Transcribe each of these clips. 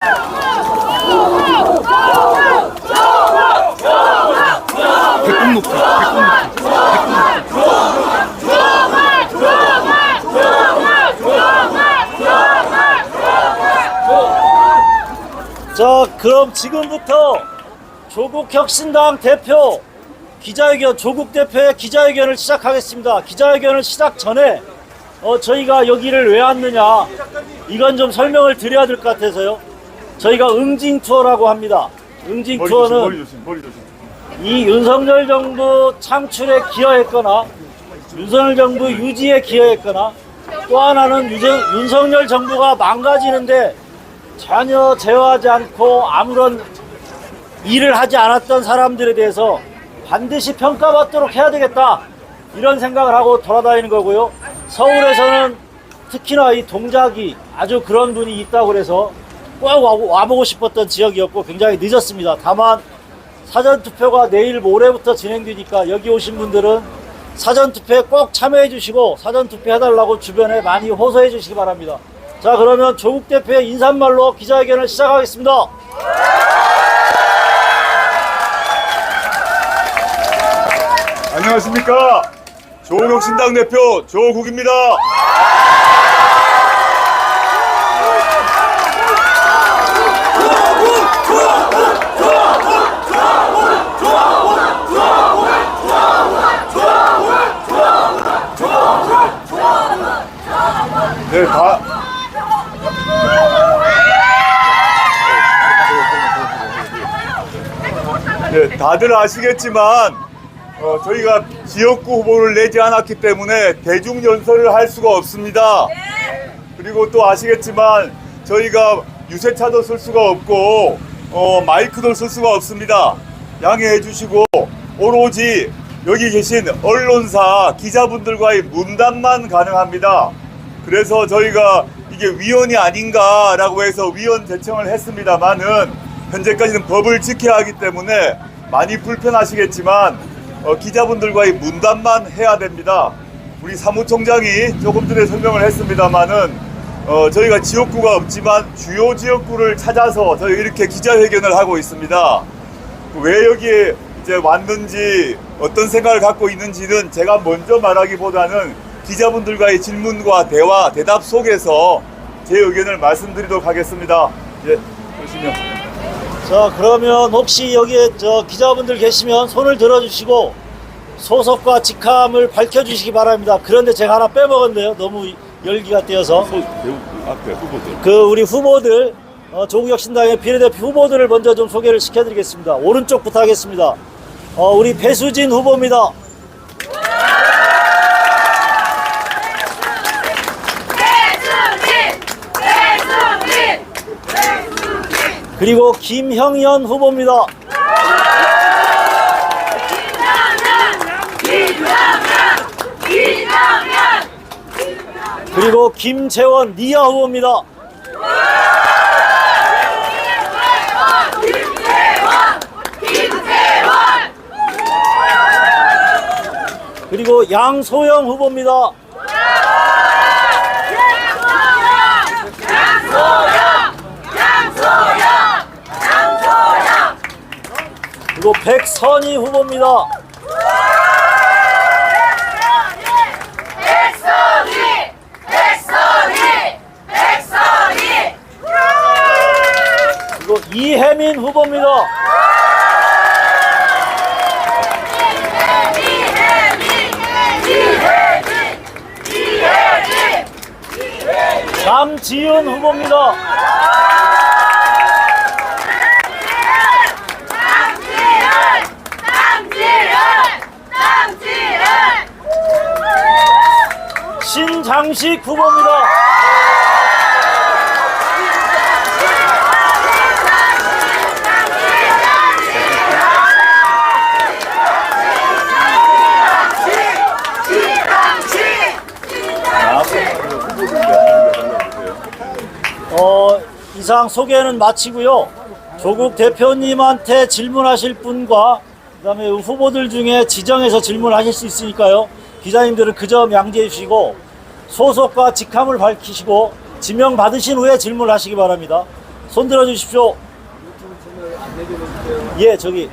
배꼽 높이, 자, 그럼 지금부터 조국혁신당 대표 기자회견, 조국 대표의 기자회견을 시작하겠습니다. 기자회견을 시작 전에 저희가 여기를 왜 왔느냐, 이건 좀 설명을 드려야 될 것 같아서요. 저희가 응징 투어라고 합니다. 응징 투어는 이 윤석열 정부 창출에 기여했거나 윤석열 정부 유지에 기여했거나 또 하나는 윤석열 정부가 망가지는데 전혀 제어하지 않고 아무런 일을 하지 않았던 사람들에 대해서 반드시 평가받도록 해야 되겠다, 이런 생각을 하고 돌아다니는 거고요. 서울에서는 특히나 이 동작이 아주 그런 분이 있다고 그래서 꼭 와보고 싶었던 지역이었고 굉장히 늦었습니다. 다만 사전투표가 내일 모레부터 진행되니까 여기 오신 분들은 사전투표에 꼭 참여해 주시고 사전투표 해달라고 주변에 많이 호소해 주시기 바랍니다. 자, 그러면 조국 대표의 인사말로 기자회견을 시작하겠습니다. 안녕하십니까. 조국혁신당 대표 조국입니다. 다들 아시겠지만 저희가 지역구 후보를 내지 않았기 때문에 대중연설을 할 수가 없습니다. 그리고 또 아시겠지만 저희가 유세차도 쓸 수가 없고 마이크도 쓸 수가 없습니다. 양해해 주시고 오로지 여기 계신 언론사 기자분들과의 문담만 가능합니다. 그래서 저희가 이게 위헌이 아닌가라고 해서 위헌 제청을 했습니다만은 현재까지는 법을 지켜야 하기 때문에 많이 불편하시겠지만 기자분들과의 문담만 해야 됩니다. 우리 사무총장이 조금 전에 설명을 했습니다만은 저희가 지역구가 없지만 주요 지역구를 찾아서 저희 이렇게 기자회견을 하고 있습니다. 왜 여기에 이제 왔는지 어떤 생각을 갖고 있는지는 제가 먼저 말하기보다는 기자분들과의 질문과 대화, 대답 속에서 제 의견을 말씀드리도록 하겠습니다. 예, 보시면. 자, 그러면 혹시 여기에 기자분들 계시면 손을 들어주시고 소속과 직함을 밝혀주시기 바랍니다. 그런데 제가 하나 빼먹었네요. 너무 열기가 띄어서. 앞에 후보들. 우리 후보들, 조국혁신당의 비례대표 후보들을 먼저 좀 소개를 시켜드리겠습니다. 오른쪽부터 하겠습니다. 우리 배수진 후보입니다. 그리고 김형연 후보입니다. 그리고 김재원 니아 후보입니다. 그리고 양소영 후보입니다. 그리고 백선희 후보입니다. 그리고 이혜민 후보입니다. 남지은 후보입니다. 신장식 후보입니다. 이상 소개는 마치고요. 조국 대표님한테 질문하실 분과 그다음에 후보들 중에 지정해서 질문하실 수 있으니까요. 기자님들은 그 점 양지해 주시고 소속과 직함을 밝히시고 지명 받으신 후에 질문하시기 바랍니다. 손 들어주십시오. 예, 저기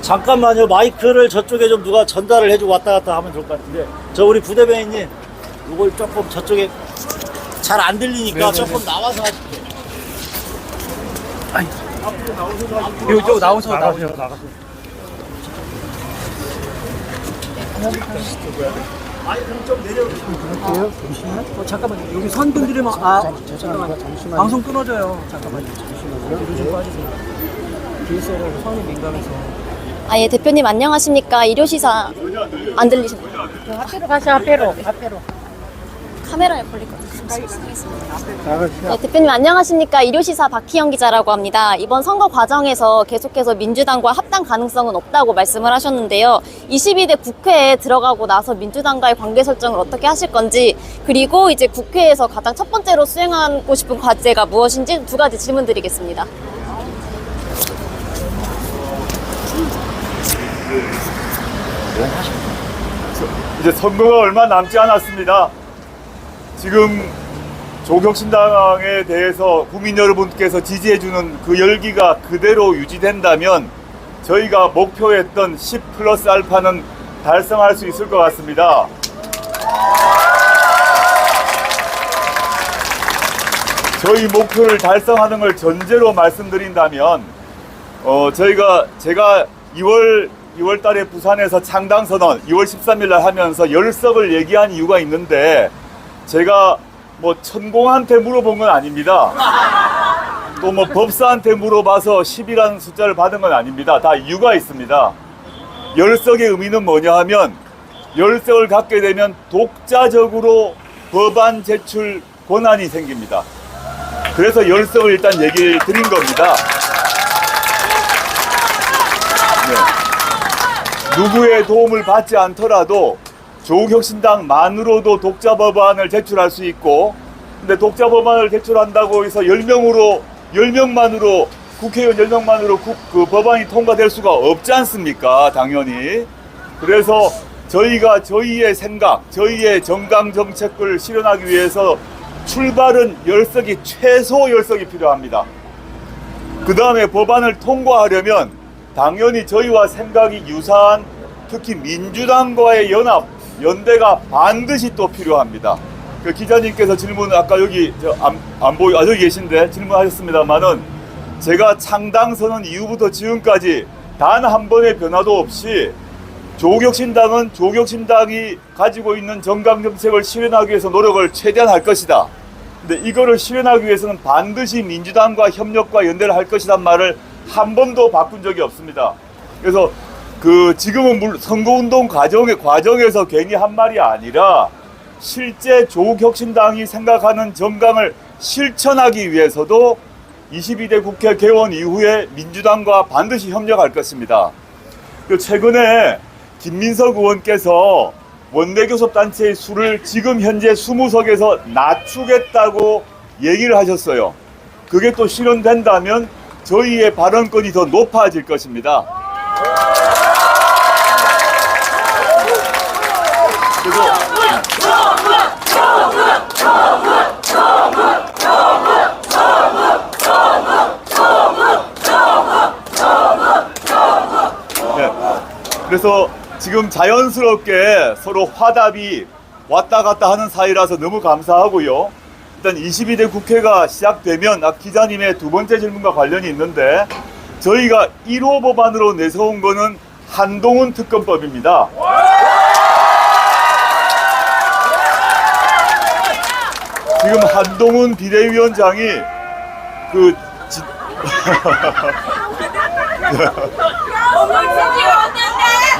잠깐만요. 마이크를 저쪽에 좀 누가 전달을 해주고 왔다 갔다 하면 좋을 것 같은데, 저 우리 부대변인님 이걸 조금 저쪽에 잘 안 들리니까 조금 나와서 하실게요. 이쪽 나오셔. 마이크는 좀 내려주시면. 잠깐만요. 여기 선 분들이면 잠깐만요. 방송 끊어져요. 잠깐만요. 뒤로 좀 빠지세요. 뒤에서 선이 민감해서. 아, 예, 대표님 안녕하십니까? 일요시사 안 들리시나요? 앞으로 가서 앞으로. 카메라에 걸릴 것 같아요. 네, 대표님 안녕하십니까? 일요시사 박희영 기자라고 합니다. 이번 선거 과정에서 계속해서 민주당과 합당 가능성은 없다고 말씀을 하셨는데요. 22대 국회에 들어가고 나서 민주당과의 관계 설정을 어떻게 하실 건지, 그리고 이제 국회에서 가장 첫 번째로 수행하고 싶은 과제가 무엇인지 두 가지 질문 드리겠습니다. 이제 선거가 얼마 남지 않았습니다. 지금 조국혁신당에 대해서 국민 여러분께서 지지해주는 그 열기가 그대로 유지된다면 저희가 목표했던 10 플러스 알파는 달성할 수 있을 것 같습니다. 저희 목표를 달성하는 걸 전제로 말씀드린다면, 제가 2월 달에 부산에서 창당 선언 2월 13일 날 하면서 10석을 얘기한 이유가 있는데, 제가 뭐 천공한테 물어본 건 아닙니다. 또 뭐 법사한테 물어봐서 10이라는 숫자를 받은 건 아닙니다. 다 이유가 있습니다. 10석의 의미는 뭐냐 하면, 10석을 갖게 되면 독자적으로 법안 제출 권한이 생깁니다. 그래서 10석을 일단 얘기를 드린 겁니다. 네. 누구의 도움을 받지 않더라도 조국혁신당만으로도 독자 법안을 제출할 수 있고, 근데 독자 법안을 제출한다고 해서 10명만으로 국회의원 10명만으로 그 법안이 통과될 수가 없지 않습니까? 당연히. 그래서 저희가 저희의 생각, 저희의 정강 정책을 실현하기 위해서 출발은 10석이 최소 10석이 필요합니다. 그 다음에 법안을 통과하려면 당연히 저희와 생각이 유사한 특히 민주당과의 연대가 반드시 또 필요합니다. 그 기자님께서 질문을 아까 여기 여기 계신데 질문하셨습니다만은, 제가 창당 선언 이후부터 지금까지 단 한 번의 변화도 없이 조국혁신당은 조국혁신당이 가지고 있는 정강 정책을 실현하기 위해서 노력을 최대한 할 것이다. 근데 이거를 실현하기 위해서는 반드시 민주당과 협력과 연대를 할 것이란 말을 한 번도 바꾼 적이 없습니다. 그래서 지금은 선거운동 과정에서 괜히 한 말이 아니라 실제 조국혁신당이 생각하는 정강을 실천하기 위해서도 22대 국회 개원 이후에 민주당과 반드시 협력할 것입니다. 최근에 김민석 의원께서 원내교섭단체의 수를 지금 현재 20석에서 낮추겠다고 얘기를 하셨어요. 그게 또 실현된다면 저희의 발언권이 더 높아질 것입니다. 그래서 지금 자연스럽게 서로 화답이 왔다 갔다 하는 사이라서 너무 감사하고요. 일단 22대 국회가 시작되면 기자님의 두 번째 질문과 관련이 있는데, 저희가 1호 법안으로 내세운 거는 한동훈 특검법입니다. 지금 한동훈 비대위원장이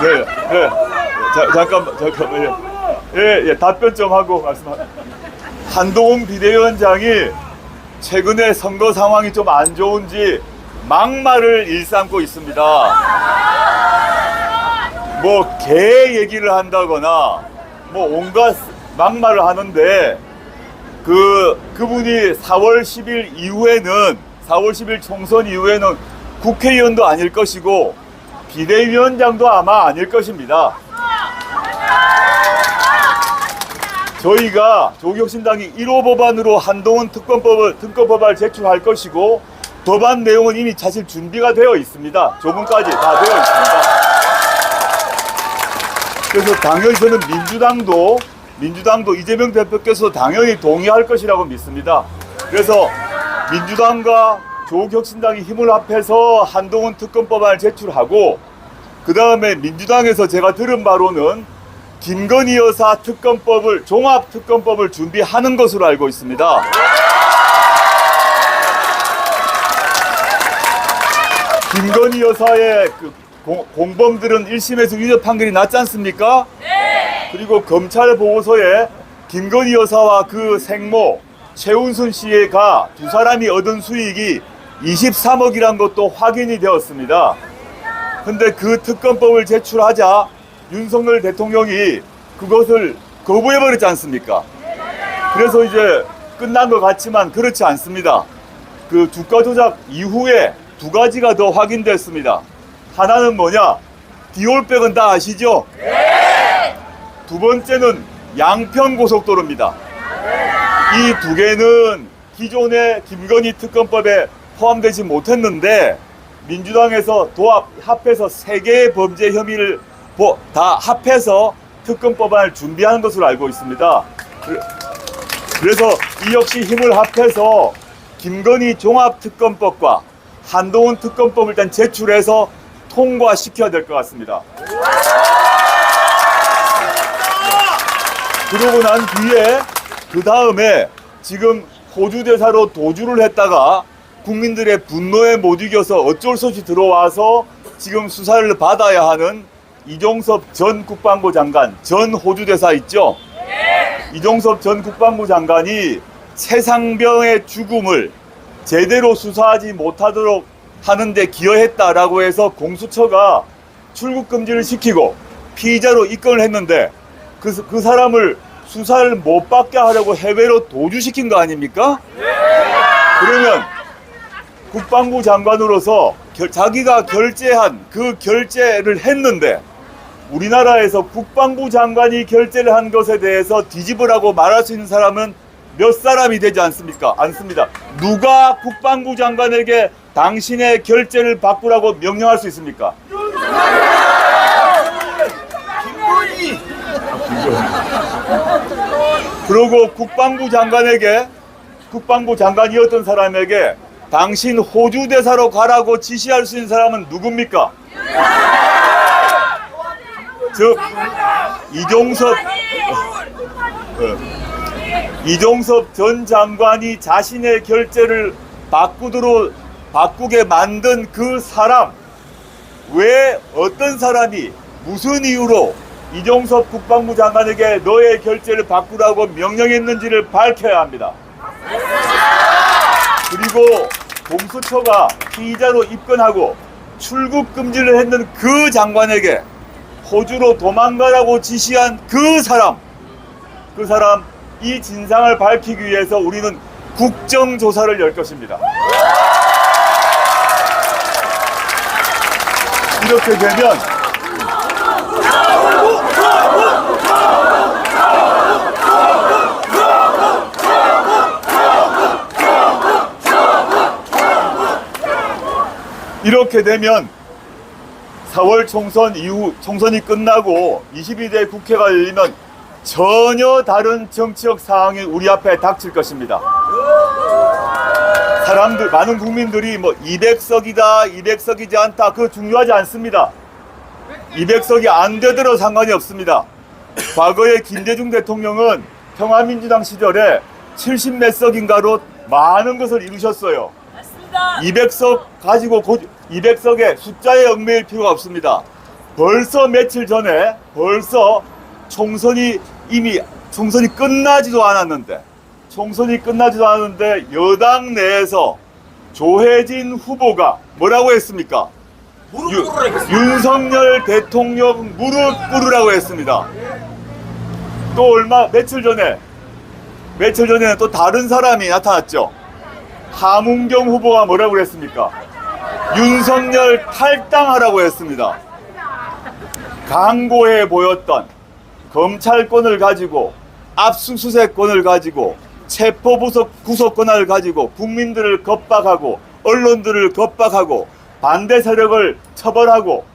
네. 잠깐만요. 예, 답변 좀 하고 말씀하세요. 한동훈 비대위원장이 최근에 선거 상황이 좀 안 좋은지 막말을 일삼고 있습니다. 뭐 개 얘기를 한다거나 뭐 온갖 막말을 하는데, 그분이 4월 10일 이후에는, 4월 10일 총선 이후에는 국회의원도 아닐 것이고 비대위원장도 아마 아닐 것입니다. 저희가 조국혁신당이 1호 법안으로 한동훈 특검법을 제출할 것이고 법안 내용은 이미 사실 준비가 되어 있습니다. 조문까지 다 되어 있습니다. 그래서 당연히 저는 민주당도 이재명 대표께서 당연히 동의할 것이라고 믿습니다. 그래서 민주당과 조국혁신당이 힘을 합해서 한동훈 특검법안을 제출하고 그 다음에 민주당에서 제가 들은 바로는 김건희 여사 특검법을 종합특검법을 준비하는 것으로 알고 있습니다. 김건희 여사의 그 공범들은 1심에서 유죄 판결이 났지 않습니까? 네. 그리고 검찰 보고서에 김건희 여사와 그 생모 최은순 씨가 두 사람이 얻은 수익이 23억이란 것도 확인이 되었습니다. 근데 그 특검법을 제출하자 윤석열 대통령이 그것을 거부해버렸지 않습니까? 그래서 이제 끝난 것 같지만 그렇지 않습니다. 그 주가 조작 이후에 두 가지가 더 확인됐습니다. 하나는 뭐냐? 디올백은 다 아시죠? 네! 두 번째는 양평고속도로입니다. 이 두 개는 기존의 김건희 특검법에 포함되지 못했는데 민주당에서 합해서 세 개의 범죄 혐의를 다 합해서 특검법안을 준비하는 것으로 알고 있습니다. 그래서 이 역시 힘을 합해서 김건희 종합특검법과 한동훈 특검법을 일단 제출해서 통과시켜야 될 것 같습니다. 그러고 난 뒤에 그 다음에 지금 호주 대사로 도주를 했다가 국민들의 분노에 못 이겨서 어쩔 수 없이 들어와서 지금 수사를 받아야 하는 이종섭 전 국방부 장관, 전 호주 대사 있죠? 이종섭 전 국방부 장관이 최상병의 죽음을 제대로 수사하지 못하도록 하는데 기여했다라고 해서 공수처가 출국 금지를 시키고 피의자로 입건을 했는데 그 사람을 수사를 못 받게 하려고 해외로 도주시킨 거 아닙니까? 그러면 국방부 장관으로서 자기가 결재한 그 결재를 했는데 우리나라에서 국방부 장관이 결재를 한 것에 대해서 뒤집으라고 말할 수 있는 사람은 몇 사람이 되지 않습니까? 않습니다. 누가 국방부 장관에게 당신의 결재를 바꾸라고 명령할 수 있습니까? 그리고 국방부 장관이었던 사람에게 당신 호주 대사로 가라고 지시할 수 있는 사람은 누굽니까? 즉 이종섭 전 장관이 자신의 결재를 바꾸게 만든 그 사람, 왜 어떤 사람이 무슨 이유로 이종섭 국방부 장관에게 너의 결재를 바꾸라고 명령했는지를 밝혀야 합니다. 그리고 공수처가 피의자로 입건하고 출국 금지를 했는 그 장관에게 호주로 도망가라고 지시한 그 사람 이 진상을 밝히기 위해서 우리는 국정조사를 열 것입니다. 이렇게 되면 이렇게 되면 4월 총선 이후 총선이 끝나고 22대 국회가 열리면 전혀 다른 정치적 상황이 우리 앞에 닥칠 것입니다. 많은 국민들이 뭐 200석이다, 200석이지 않다, 그거 중요하지 않습니다. 200석이 안 되더라도 상관이 없습니다. 과거에 김대중 대통령은 평화민주당 시절에 70몇 석인가로 많은 것을 이루셨어요. 200석 가지고 200석의 숫자에 얽매일 필요가 없습니다. 벌써 며칠 전에 총선이 끝나지도 않았는데 여당 내에서 조혜진 후보가 뭐라고 했습니까? 윤석열 대통령 무릎 꿇으라고 했습니다. 또 며칠 전에는 또 다른 사람이 나타났죠. 함은경 후보가 뭐라고 했습니까? 윤석열 탈당하라고 했습니다. 강고해 보였던 검찰권을 가지고 압수수색권을 가지고 체포 구속권을 가지고 국민들을 겁박하고 언론들을 겁박하고 반대 세력을 처벌하고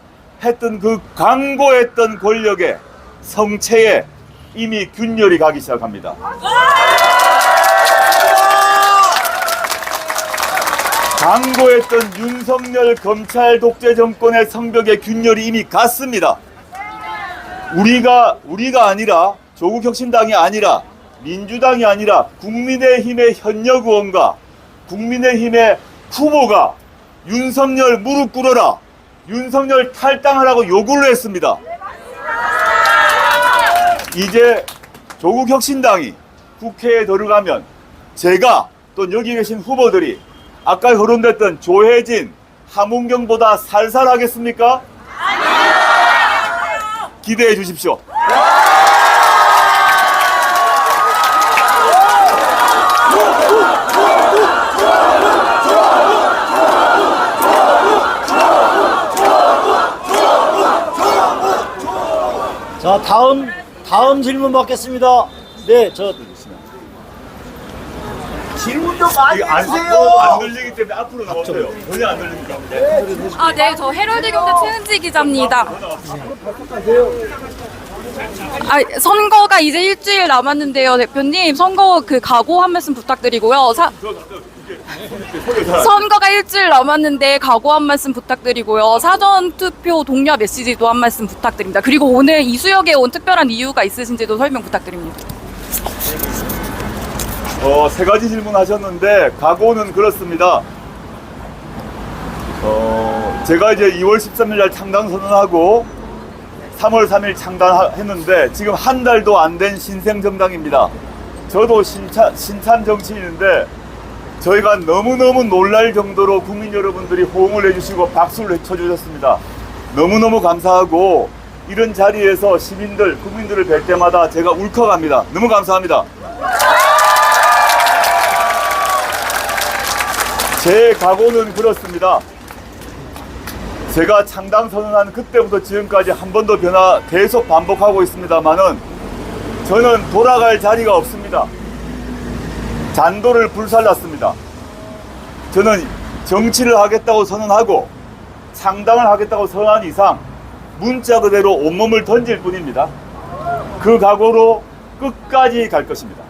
했던 그 강고했던 권력의 성체에 이미 균열이 가기 시작합니다. 강고했던 윤석열 검찰 독재 정권의 성벽에 균열이 이미 갔습니다. 우리가 아니라 조국혁신당이 아니라 민주당이 아니라 국민의힘의 현역 의원과 국민의힘의 후보가 윤석열 무릎 꿇어라, 윤석열 탈당하라고 요구를 했습니다. 이제 조국혁신당이 국회에 들어가면 제가 또 여기 계신 후보들이 아까 거론됐던 조혜진, 함은경보다 살살하겠습니까? 기대해 주십시오. 자, 다음 질문 받겠습니다. 네, 질문도 많이 이게 안 들리기 때문에 앞으로 나오세요. 전혀 안 들립니다. 아, 네, 저 헤럴드 경제 최은지 기자입니다. 아, 선거가 이제 일주일 남았는데요, 대표님. 선거 그 각오 한 말씀 부탁드리고요. 선거가 일주일 남았는데 각오 한 말씀 부탁드리고요. 사전 투표 독려 메시지도 한 말씀 부탁드립니다. 그리고 오늘 이수역에 온 특별한 이유가 있으신지도 설명 부탁드립니다. 세 가지 질문하셨는데 각오는 그렇습니다. 제가 이제 2월 13일 날 창당 선언하고 3월 3일 창단했는데 지금 한 달도 안 된 신생 정당입니다. 저도 신참 정치인인데 저희가 너무너무 놀랄 정도로 국민 여러분들이 호응을 해주시고 박수를 쳐주셨습니다. 너무너무 감사하고 이런 자리에서 시민들, 국민들을 뵐 때마다 제가 울컥합니다. 너무 감사합니다. 제 각오는 그렇습니다. 제가 창당 선언한 그때부터 지금까지 한 번도 계속 반복하고 있습니다만은 저는 돌아갈 자리가 없습니다. 잔도를 불살랐습니다. 저는 정치를 하겠다고 선언하고 창당을 하겠다고 선언한 이상 문자 그대로 온몸을 던질 뿐입니다. 그 각오로 끝까지 갈 것입니다.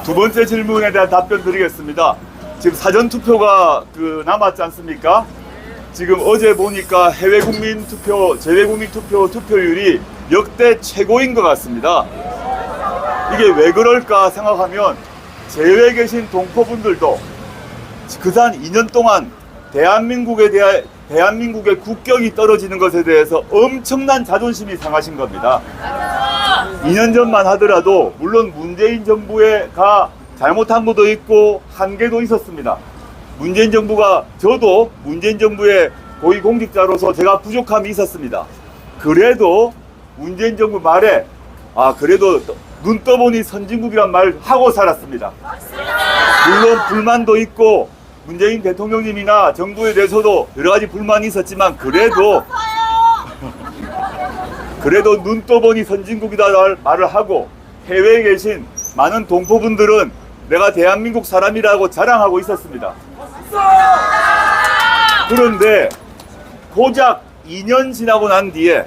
두 번째 질문에 대한 답변 드리겠습니다. 지금 사전투표가 남았지 않습니까? 지금 어제 보니까 해외국민 투표, 재외국민 투표 투표율이 역대 최고인 것 같습니다. 이게 왜 그럴까 생각하면 제외에 계신 동포분들도 그간 2년 동안 대한민국의 국격이 떨어지는 것에 대해서 엄청난 자존심이 상하신 겁니다. 2년 전만 하더라도 물론 문재인 정부가 잘못한 것도 있고 한계도 있었습니다. 문재인 정부가, 저도 문재인 정부의 고위공직자로서 제가 부족함이 있었습니다. 그래도 문재인 정부 말에 그래도 눈 떠보니 선진국이란 말 하고 살았습니다. 물론 불만도 있고 문재인 대통령님이나 정부에 대해서도 여러 가지 불만이 있었지만 그래도 눈 떠보니 선진국이다 말을 하고 해외에 계신 많은 동포분들은 내가 대한민국 사람이라고 자랑하고 있었습니다. 그런데 고작 2년 지나고 난 뒤에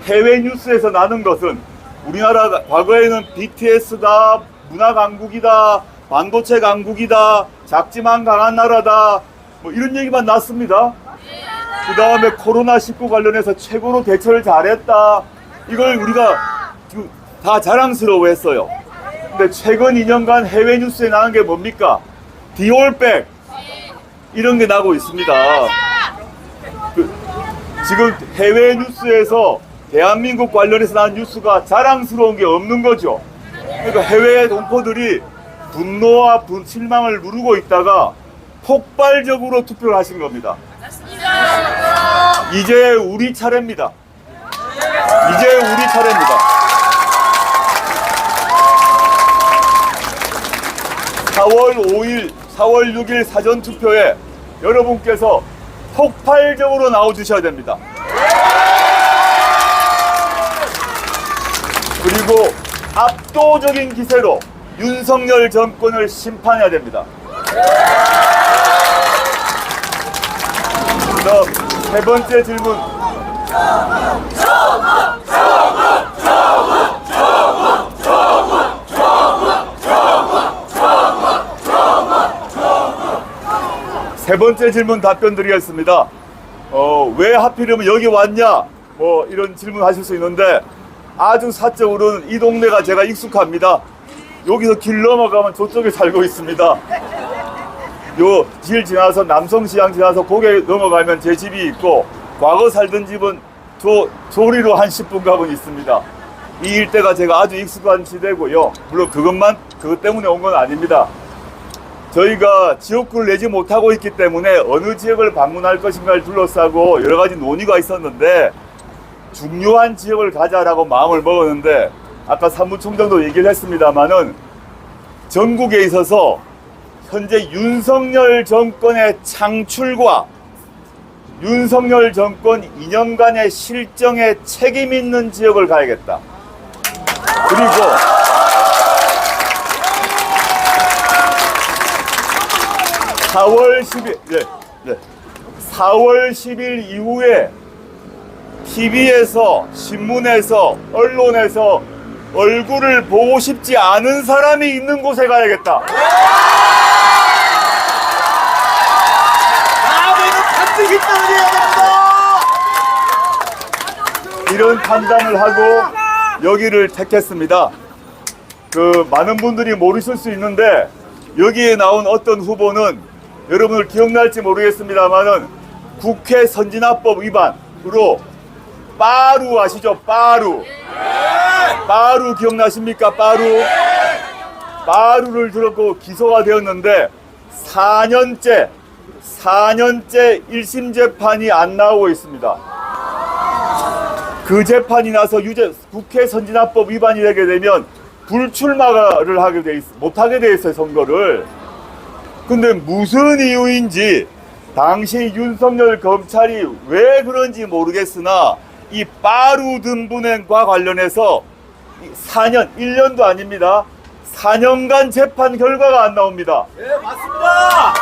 해외 뉴스에서 나는 것은 우리나라가 과거에는 BTS다, 문화 강국이다, 반도체 강국이다, 작지만 강한 나라다, 뭐 이런 얘기만 났습니다. 그 다음에 코로나19 관련해서 최고로 대처를 잘했다. 이걸 우리가 지금 다 자랑스러워 했어요. 근데 최근 2년간 해외 뉴스에 나온 게 뭡니까? 디올백 이런 게 나고 있습니다. 지금 해외 뉴스에서 대한민국 관련해서 나온 뉴스가 자랑스러운 게 없는 거죠. 그러니까 해외 동포들이 분노와 실망을 누르고 있다가 폭발적으로 투표를 하신 겁니다. 이제 우리 차례입니다. 이제 우리 차례입니다. 4월 5일, 4월 6일 사전투표에 여러분께서 폭발적으로 나와주셔야 됩니다. 그리고 압도적인 기세로 윤석열 정권을 심판해야 됩니다. 그다음 세 번째 질문. 세 번째 질문 답변 드리겠습니다. 왜 하필이면 여기 왔냐? 뭐 이런 질문 하실 수 있는데 아주 사적으로는 이 동네가 제가 익숙합니다. 여기서 길 넘어가면 저쪽에 살고 있습니다. 요 길 지나서 남성시장 지나서 고개 넘어가면 제 집이 있고 과거 살던 집은 조리로 한 10분 가면 있습니다. 이 일대가 제가 아주 익숙한 지대고요. 물론 그것 때문에 온 건 아닙니다. 저희가 지역구를 내지 못하고 있기 때문에 어느 지역을 방문할 것인가를 둘러싸고 여러 가지 논의가 있었는데 중요한 지역을 가자라고 마음을 먹었는데 아까 사무총장도 얘기를 했습니다마는 전국에 있어서 현재 윤석열 정권의 창출과 윤석열 정권 2년간의 실정에 책임 있는 지역을 가야겠다. 그리고 4월 10일 이후에 TV에서, 신문에서, 언론에서 얼굴을 보고 싶지 않은 사람이 있는 곳에 가야겠다. 다음에는 반드시 떨어져야 됩니다. 이런 판단을 하고 여기를 택했습니다. 많은 분들이 모르실 수 있는데 여기에 나온 어떤 후보는 여러분들 기억날지 모르겠습니다만은 국회 선진화법 위반으로 빠루 아시죠? 빠루. 빠루 기억나십니까? 빠루를 들었고 기소가 되었는데 4년째 1심 재판이 안 나오고 있습니다. 그 재판이 나서 국회 선진화법 위반이 되게 되면 불출마를 못하게 돼 있어요, 선거를. 근데 무슨 이유인지 당시 윤석열 검찰이 왜 그런지 모르겠으나 이 빠루 등분행과 관련해서 1년도 아닙니다. 4년간 재판 결과가 안 나옵니다. 네, 맞습니다.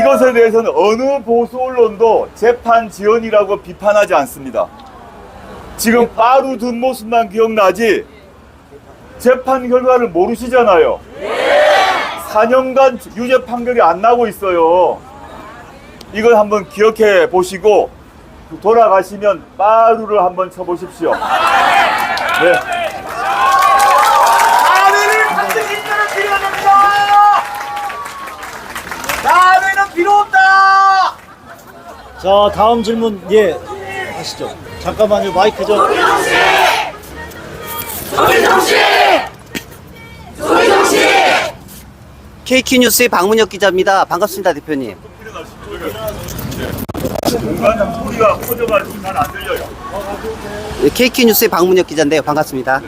이것에 대해서는 어느 보수 언론도 재판 지연이라고 비판하지 않습니다. 지금 빠루 든 모습만 기억나지 재판 결과를 모르시잖아요. 4년간 유죄 판결이 안 나고 있어요. 이걸 한번 기억해 보시고 돌아가시면 빠루를 한번 쳐보십시오. 네. 다음에는 반드시 떨어뜨려야 됩니다. 다음에는 필요 없다. 자, 다음 질문 하시죠. 잠깐만요, 마이크 좀. KQ뉴스의 박문혁 기자입니다. 반갑습니다, 대표님. 공간장 소리가 커져가지고 잘 안 들려요. KQ뉴스의 박문혁 기자인데요. 반갑습니다.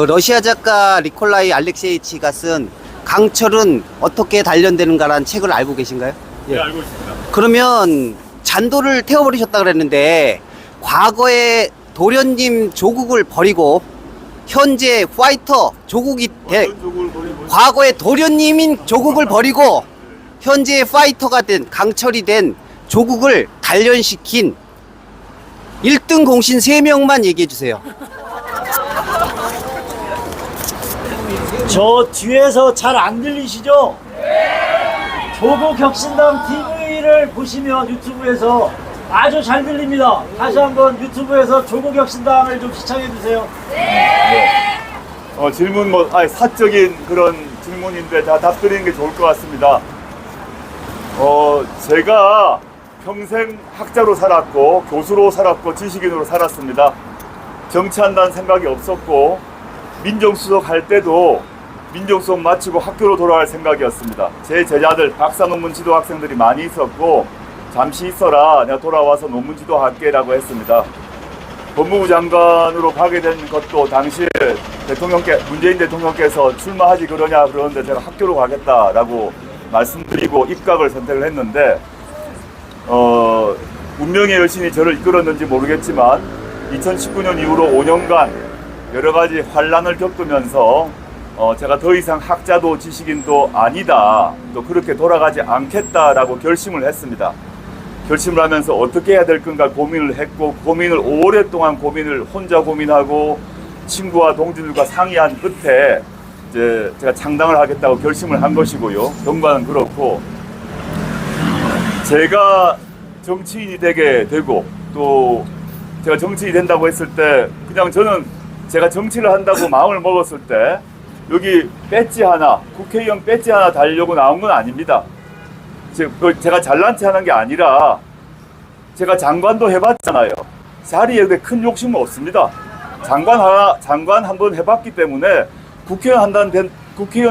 러시아 작가 니콜라이 알렉세이치가 쓴 강철은 어떻게 단련되는가라는 책을 알고 계신가요? 네, 알고 있습니다. 그러면 잔도를 태워버리셨다 그랬는데 과거에 도련님 조국을 버리고 현재 화이터 조국이 과거에 도련님인 조국을 버리고 현재 파이터가 된 강철이 된 조국을 단련시킨 1등 공신 3명만 얘기해 주세요. 저 뒤에서 잘 안 들리시죠? 조국혁신당 TV를 보시면 유튜브에서 아주 잘 들립니다. 다시 한번 유튜브에서 조국혁신당을 좀 시청해 주세요. 질문 사적인 그런 질문인데 다 답드리는 게 좋을 것 같습니다. 제가 평생 학자로 살았고 교수로 살았고 지식인으로 살았습니다. 정치한다는 생각이 없었고 민정수석 할 때도 민정수석 마치고 학교로 돌아갈 생각이었습니다. 제 제자들 박사 논문 지도 학생들이 많이 있었고 잠시 있어라 내가 돌아와서 논문 지도할게 라고 했습니다. 법무부 장관으로 가게 된 것도 당시에 문재인 대통령께서 출마하지 그러냐 그러는데 제가 학교로 가겠다라고 말씀드리고 입각을 선택을 했는데 운명의 여신이 저를 이끌었는지 모르겠지만 2019년 이후로 5년간 여러 가지 환란을 겪으면서 제가 더 이상 학자도 지식인도 아니다, 또 그렇게 돌아가지 않겠다라고 결심을 했습니다. 결심을 하면서 어떻게 해야 될 건가 고민을 했고, 고민을 오랫동안 혼자 고민하고 친구와 동지들과 상의한 끝에 이제 제가 창당을 하겠다고 결심을 한 것이고요. 경과는 그렇고, 제가 정치인이 되게 되고, 또 제가 정치인이 된다고 했을 때 그냥 저는 제가 정치를 한다고 마음을 먹었을 때 여기 배지 하나, 국회의원 배지 하나 달려고 나온 건 아닙니다. 제가 잘난 체 하는 게 아니라 제가 장관도 해봤잖아요. 자리에 큰 욕심은 없습니다. 장관 한번 해봤기 때문에 국회의원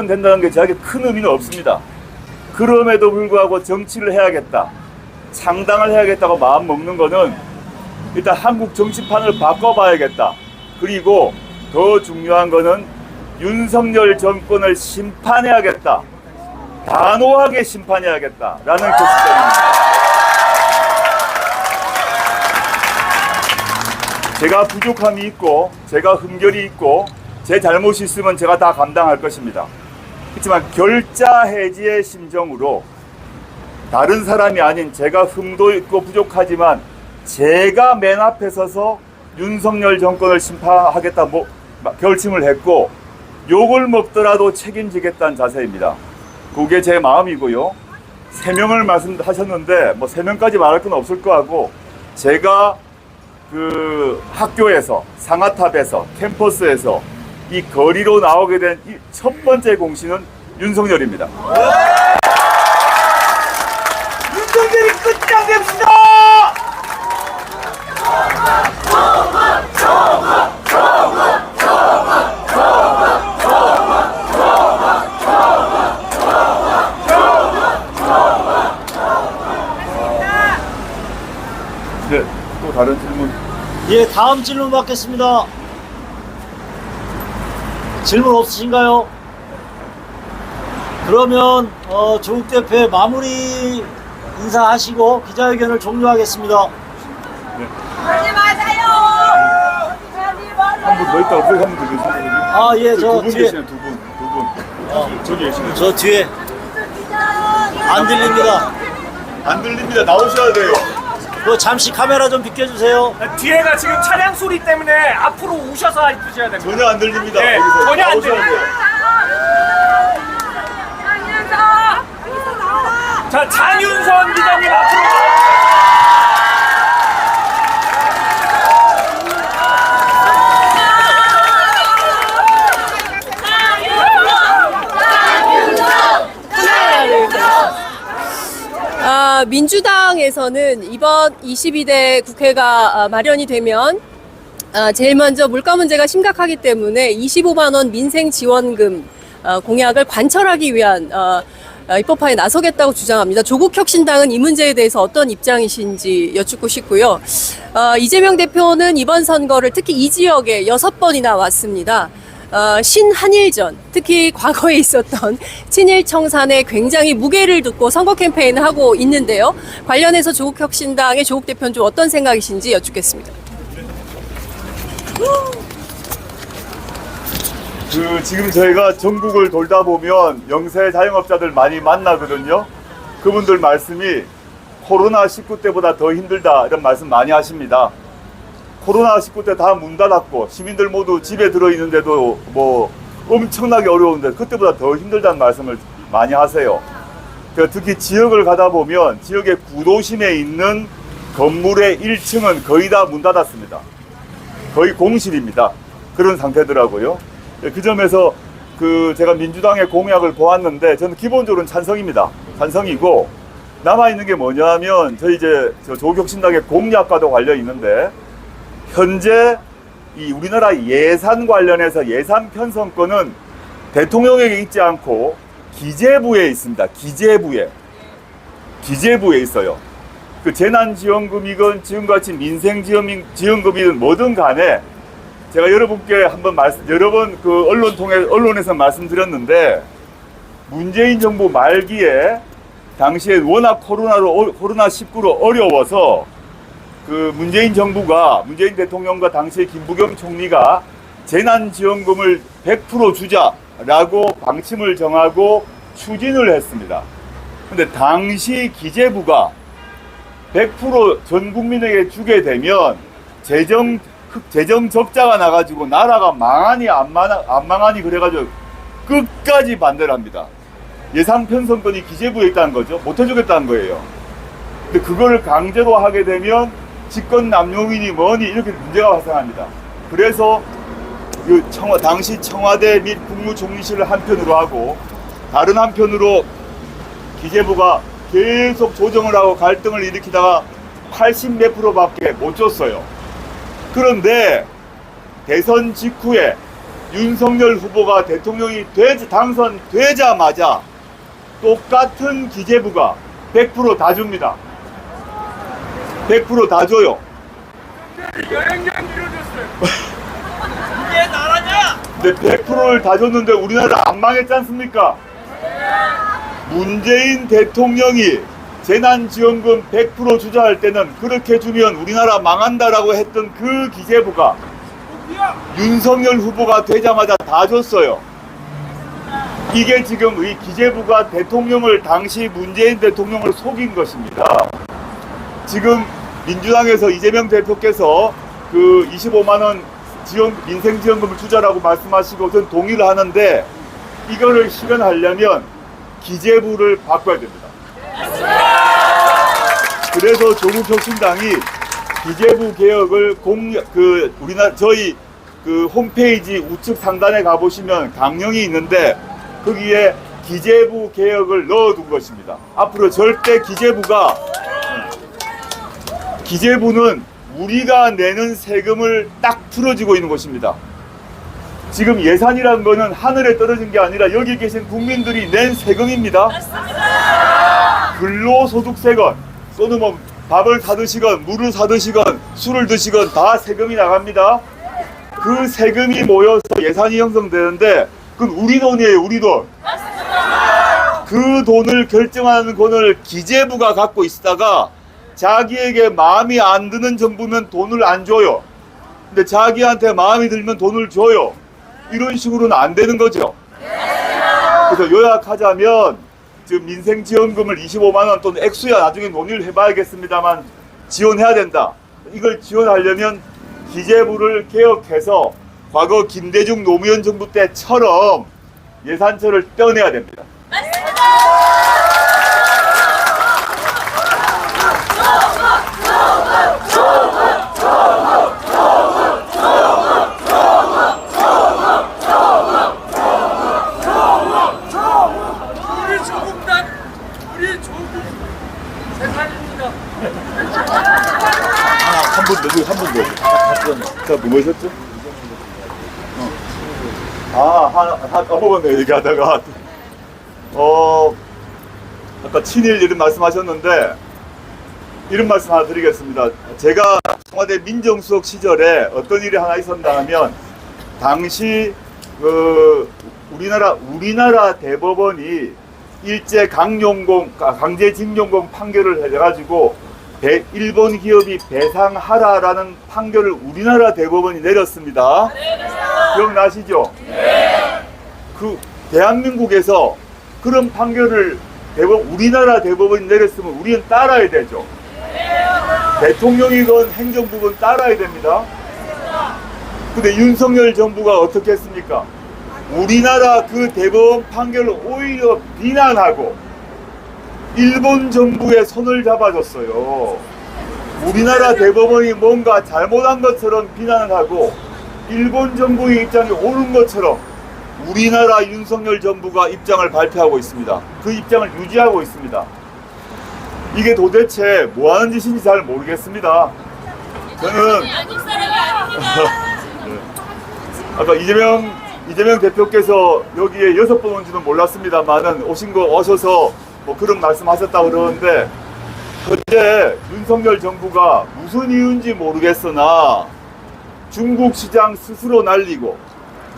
된다는 게 저에게 큰 의미는 없습니다. 그럼에도 불구하고 정치를 해야겠다, 창당을 해야겠다고 마음 먹는 거는 일단 한국 정치판을 바꿔봐야겠다. 그리고 더 중요한 거는 윤석열 정권을 심판해야겠다. 단호하게 심판해야겠다라는 결심입니다. 제가 부족함이 있고, 제가 흠결이 있고, 제 잘못이 있으면 제가 다 감당할 것입니다. 그렇지만 결자해지의 심정으로 다른 사람이 아닌 제가 흠도 있고 부족하지만 제가 맨 앞에 서서 윤석열 정권을 심판하겠다 결심을 했고, 욕을 먹더라도 책임지겠다는 자세입니다. 그게 제 마음이고요. 3명을 말씀하셨는데 3명까지 말할 건 없을 거 같고, 제가 그 학교에서, 상아탑에서, 캠퍼스에서 이 거리로 나오게 된 첫 번째 공신은 윤석열입니다. 윤석열이 끝장냅시다! 네, 또 다른 질문. 예, 다음 질문 받겠습니다. 질문 없으신가요? 그러면 조국 대표의 마무리 인사하시고 기자회견을 종료하겠습니다. 하지 마세요. 한 분 더 있다고 한분 더 계시거든요. 아, 예, 저 두분 뒤에. 계시네, 두 분. 저기 계시네. 저 뒤에 안 들립니다. 안 들립니다. 나오셔야 돼요. 잠시 카메라 좀 비켜주세요. 뒤에가 지금 차량 소리 때문에 앞으로 오셔서 해주셔야 됩니다. 전혀 안 들립니다. 네, 여기서 전혀 안 나오셔야 들려요. 돼요. 자, 장윤선 기자님 앞으로. 민주당에서는 이번 22대 국회가 마련이 되면 제일 먼저 물가 문제가 심각하기 때문에 25만 원 민생 지원금 공약을 관철하기 위한 입법화에 나서겠다고 주장합니다. 조국혁신당은 이 문제에 대해서 어떤 입장이신지 여쭙고 싶고요. 이재명 대표는 이번 선거를 특히 이 지역에 6번이나 왔습니다. 신한일전, 특히 과거에 있었던 친일 청산에 굉장히 무게를 두고 선거 캠페인을 하고 있는데요. 관련해서 조국혁신당의 조국 대표는 좀 어떤 생각이신지 여쭙겠습니다. 지금 저희가 전국을 돌다 보면 영세 자영업자들 많이 만나거든요. 그분들 말씀이 코로나19 때보다 더 힘들다 이런 말씀 많이 하십니다. 코로나19 때 다 문 닫았고 시민들 모두 집에 들어있는데도 엄청나게 어려운데 그때보다 더 힘들다는 말씀을 많이 하세요. 특히 지역을 가다 보면 지역의 구도심에 있는 건물의 1층은 거의 다 문 닫았습니다. 거의 공실입니다. 그런 상태더라고요. 그 점에서 제가 민주당의 공약을 보았는데 저는 기본적으로는 찬성입니다. 찬성이고, 남아있는 게 뭐냐면 저희 조국혁신당의 공약과도 관련이 있는데, 현재 이 우리나라 예산 관련해서 예산 편성권은 대통령에게 있지 않고 기재부에 있습니다. 기재부에 있어요. 그 재난지원금이건 지금같이 민생지원금이든 뭐든 간에 제가 여러분께 여러 번 그 언론에서 말씀드렸는데 문재인 정부 말기에 당시에 워낙 코로나19로 어려워서 그 문재인 대통령과 당시에 김부겸 총리가 재난지원금을 100% 주자라고 방침을 정하고 추진을 했습니다. 근데 당시 기재부가 100% 전 국민에게 주게 되면 재정 적자가 나가지고 나라가 망하니 안 망하니 그래가지고 끝까지 반대를 합니다. 예산 편성권이 기재부에 있다는 거죠. 못 해주겠다는 거예요. 근데 그걸 강제로 하게 되면 직권 남용이니 뭐니 이렇게 문제가 발생합니다. 그래서 당시 청와대 및 국무총리실을 한편으로 하고 다른 한편으로 기재부가 계속 조정을 하고 갈등을 일으키다가 80몇 프로밖에 못 줬어요. 그런데 대선 직후에 윤석열 후보가 대통령이 당선되자마자 똑같은 기재부가 100% 다 줍니다. 100% 다 줘요. 여행량 이루어졌어요. 이게 나라냐? 근데 100%를 다 줬는데 우리나라 안 망했지 않습니까? 문재인 대통령이 재난지원금 100% 주자 할 때는 그렇게 주면 우리나라 망한다라고 했던 그 기재부가 윤석열 후보가 되자마자 다 줬어요. 이게 지금 이 기재부가 당시 문재인 대통령을 속인 것입니다. 지금 민주당에서 이재명 대표께서 그 25만 원 민생지원금을 주자라고 말씀하시고 저는 동의를 하는데 이거를 실현하려면 기재부를 바꿔야 됩니다. 그래서 조국혁신당이 기재부 개혁을 저희 그 홈페이지 우측 상단에 가보시면 강령이 있는데 거기에 기재부 개혁을 넣어둔 것입니다. 앞으로 절대 기재부는 우리가 내는 세금을 딱 풀어주고 있는 것입니다. 지금 예산이란 거는 하늘에 떨어진 게 아니라 여기 계신 국민들이 낸 세금입니다. 근로소득세건 또는 뭐 밥을 사드시건 물을 사드시건 술을 드시건 다 세금이 나갑니다. 그 세금이 모여서 예산이 형성되는데 그건 우리 돈이에요. 우리 돈. 그 돈을 결정하는 권을 기재부가 갖고 있다가 자기에게 마음이 안 드는 정부면 돈을 안 줘요. 근데 자기한테 마음이 들면 돈을 줘요. 이런 식으로는 안 되는 거죠. 그래서 요약하자면 지금 민생지원금을 25만 원 또는 액수야 나중에 논의를 해봐야겠습니다만 지원해야 된다. 이걸 지원하려면 기재부를 개혁해서 과거 김대중 노무현 정부 때처럼 예산처를 떼어내야 됩니다. 우리 조국 세상입니다. 한 분 더. 자, 누구셨죠? 까먹었네, 얘기하다가. 아까 친일 이런 말씀하셨는데, 이런 말씀 하나 드리겠습니다. 제가 청와대 민정수석 시절에 어떤 일이 하나 있었나 하면, 당시, 우리나라 대법원이 일제 강제징용공 판결을 해가지고 일본 기업이 배상하라라는 판결을 우리나라 대법원이 내렸습니다. 기억나시죠? 네. 그 대한민국에서 그런 판결을 우리나라 대법원이 내렸으면 우리는 따라야 되죠. 대통령이건 행정부건 따라야 됩니다. 근데 윤석열 정부가 어떻게 했습니까? 우리나라 그 대법원 판결을 오히려 비난하고 일본 정부의 손을 잡아줬어요. 우리나라 대법원이 뭔가 잘못한 것처럼 비난을 하고 일본 정부의 입장이 옳은 것처럼 우리나라 윤석열 정부가 입장을 발표하고 있습니다. 그 입장을 유지하고 있습니다. 이게 도대체 뭐 하는 짓인지 잘 모르겠습니다. 저는 아까 이재명 대표께서 여기에 6번 온지는 몰랐습니다만은 오셔서 뭐 그런 말씀 하셨다고 그러는데 현재 윤석열 정부가 무슨 이유인지 모르겠으나 중국 시장 스스로 날리고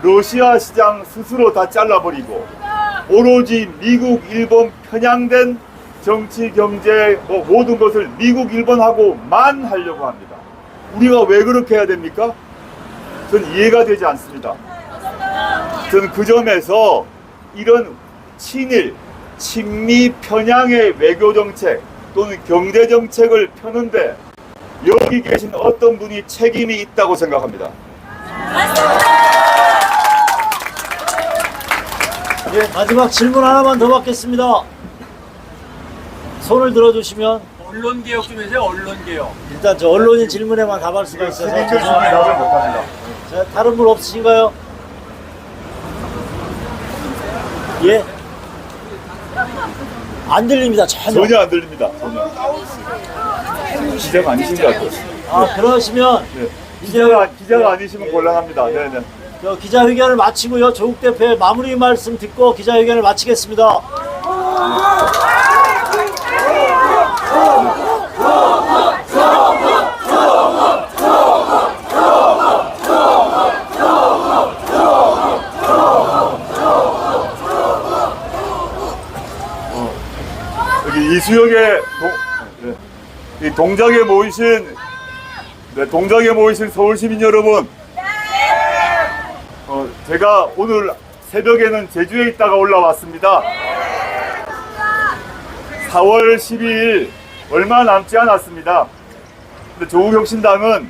러시아 시장 스스로 다 잘라버리고 오로지 미국, 일본 편향된 정치, 경제 모든 것을 미국, 일본하고만 하려고 합니다. 우리가 왜 그렇게 해야 됩니까? 전 이해가 되지 않습니다. 저는 그 점에서 이런 친일, 친미 편향의 외교 정책 또는 경제 정책을 펴는데 여기 계신 어떤 분이 책임이 있다고 생각합니다. 예, 마지막 질문 하나만 더 받겠습니다. 손을 들어주시면 언론 개혁 좀 해주세요. 언론 개혁. 일단 저 언론인 질문에만 답할 수가 있어서 시민들 질문에 답을 못합니다. 자, 다른 분 없으신가요? 예? 안 들립니다. 전혀. 전혀 안 들립니다. 전혀. 기자가 아니신 것 같아요. 아, 그러시면 네. 기자가 아니시면 곤란합니다. 네네. 저 기자회견을 마치고요. 조국 대표의 마무리 말씀 듣고 기자회견을 마치겠습니다. 여기 이수역에 이 동작에 모이신 서울 시민 여러분, 제가 오늘 새벽에는 제주에 있다가 올라왔습니다. 4월 12일 얼마 남지 않았습니다. 근데 조국혁신당은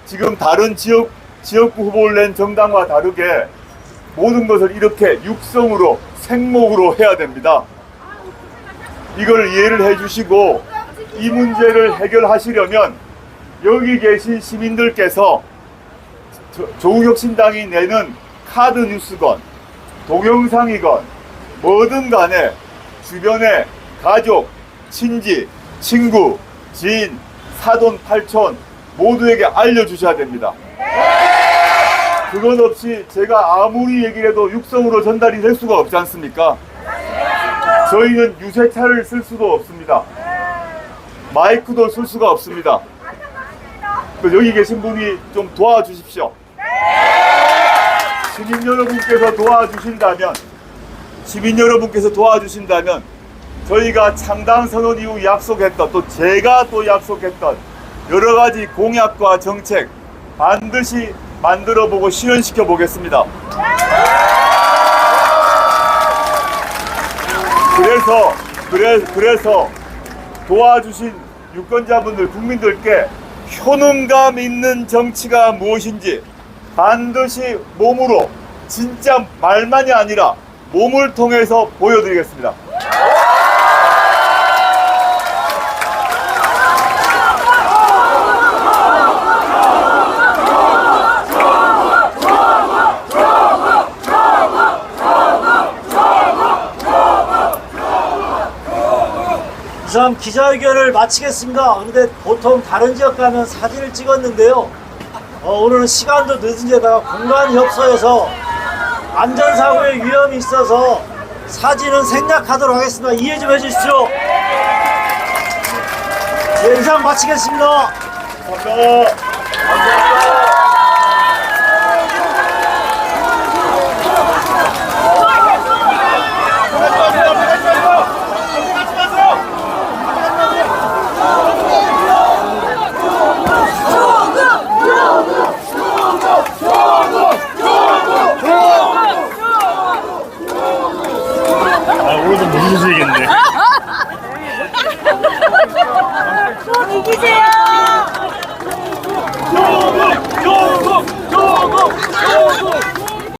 지금 다른 지역구 후보를 낸 정당과 다르게 모든 것을 이렇게 육성으로 생목으로 해야 됩니다. 이걸 이해를 해주시고 이 문제를 해결하시려면 여기 계신 시민들께서 조국혁신당이 내는 카드 뉴스건 동영상이건 뭐든 간에 주변에 가족, 친지, 친구, 지인, 사돈, 팔촌 모두에게 알려주셔야 됩니다. 그것 없이 제가 아무리 얘기를 해도 육성으로 전달이 될 수가 없지 않습니까? 저희는 유세차를 쓸 수도 없습니다. 마이크도 쓸 수가 없습니다. 여기 계신 분이 좀 도와주십시오. 시민 여러분께서 도와주신다면 저희가 창당 선언 이후 약속했던 또 제가 또 약속했던 여러 가지 공약과 정책 반드시 만들어 보고 실현시켜 보겠습니다. 그래서 도와주신 유권자분들, 국민들께 효능감 있는 정치가 무엇인지 반드시 몸으로, 진짜 말만이 아니라 몸을 통해서 보여드리겠습니다. 이상 기자회견을 마치겠습니다. 그런데 보통 다른 지역 가면 사진을 찍었는데요. 오늘은 시간도 늦은데다가 공간이 협소해서 안전사고의 위험이 있어서 사진은 생략하도록 하겠습니다. 이해 좀 해주십시오. 네, 이상 마치겠습니다. 감사합니다. 오늘도 못 웃으시겠네. 이기세요.